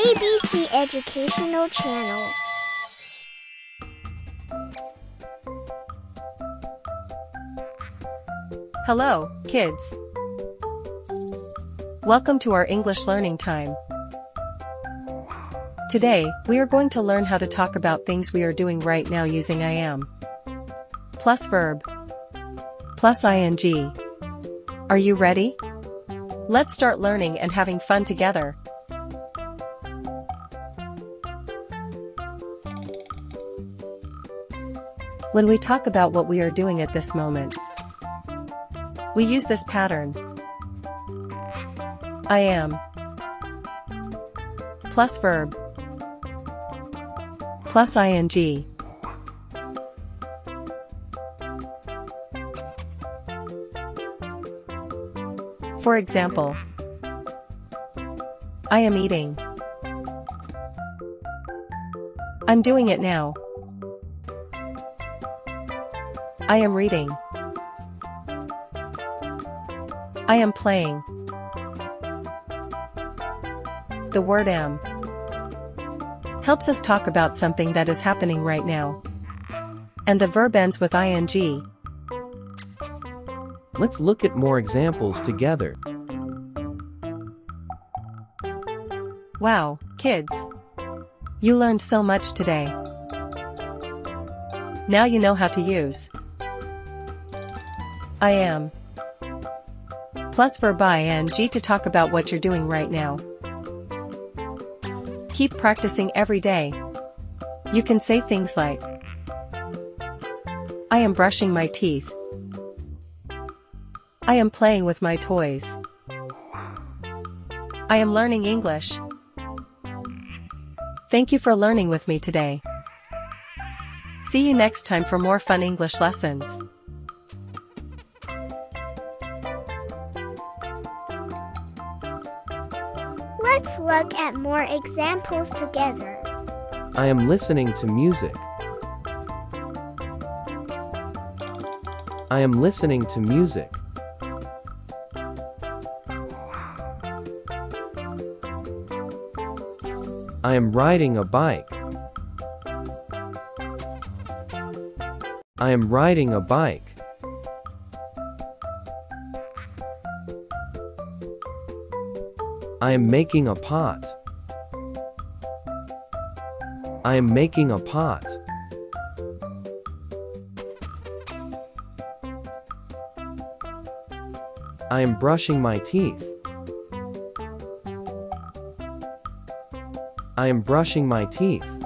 ABC Educational Channel. Hello, kids. Welcome to our English learning time. Today, we are going to learn how to talk about things we are doing right now using I am plus verb plus ing. Are you ready? Let's start learning and having fun together. When we talk about what we are doing at this moment, we use this pattern. I am plus verb plus ing. For example, I am eating. I'm doing it now. I am reading. I am playing. The word am helps us talk about something that is happening right now. And the verb ends with ing. Let's look at more examples together. Wow, kids! You learned so much today. Now you know how to use I am plus verb ing to talk about what you're doing right now. Keep practicing every day. You can say things like, I am brushing my teeth. I am playing with my toys. I am learning English. Thank you for learning with me today. See you next time for more fun English lessons. Let's look at more examples together. I am listening to music. I am listening to music. I am riding a bike. I am riding a bike. I am making a pot. I am making a pot. I am brushing my teeth. I am brushing my teeth.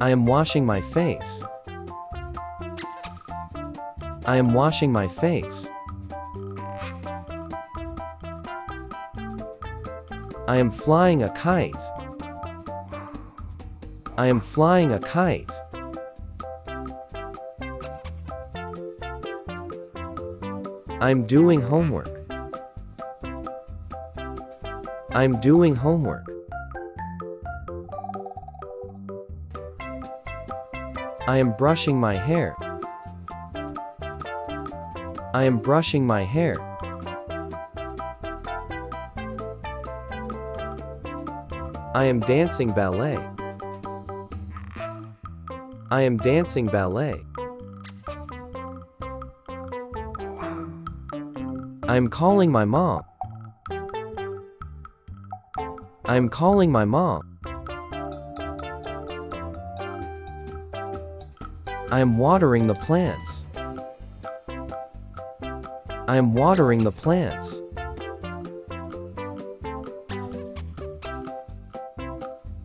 I am washing my face. I am washing my face. I am flying a kite. I am flying a kite. I'm doing homework. I'm doing homework. I am brushing my hair. I am brushing my hair. I am dancing ballet. I am dancing ballet. I am calling my mom. I am calling my mom. I am watering the plants. I am watering the plants.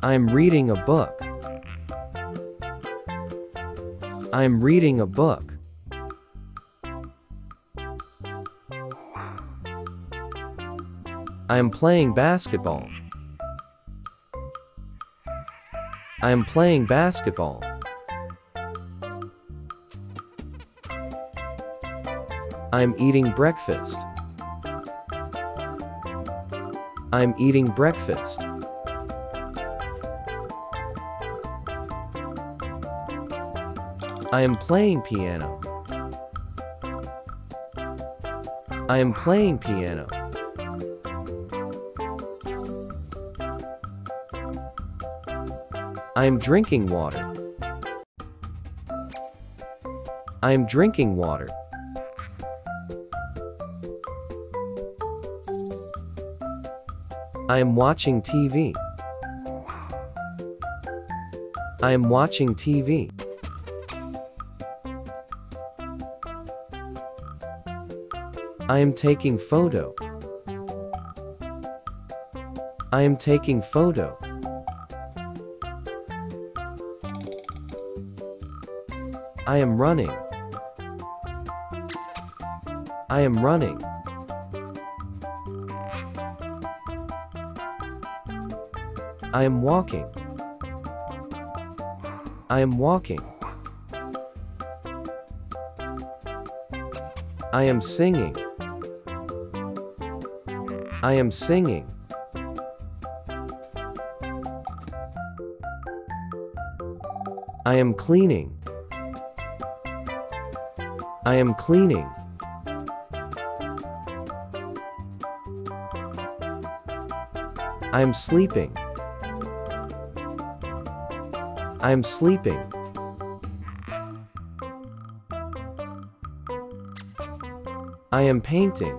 I am reading a book. I am reading a book. I am playing basketball. I am playing basketball. I am eating breakfast. I am eating breakfast. I am playing piano. I am playing piano. I am drinking water. I am drinking water. I am watching TV. I am watching TV. I am taking photo. I am taking photo. I am running. I am running. I am walking. I am walking. I am singing. I am singing. I am cleaning. I am cleaning. I am sleeping. I am sleeping. I am painting.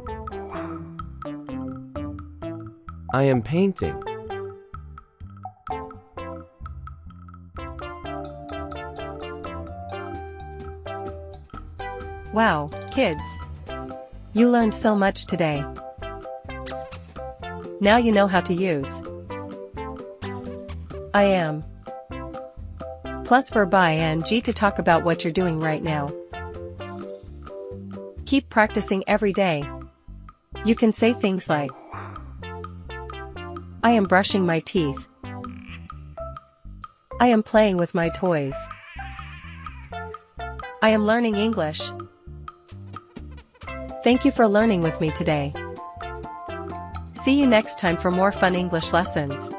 I am painting. Wow, kids! You learned so much today. Now you know how to use I am plus verb ing to talk about what you're doing right now. Keep practicing every day. You can say things like, I am brushing my teeth. I am playing with my toys. I am learning English. Thank you for learning with me today. See you next time for more fun English lessons.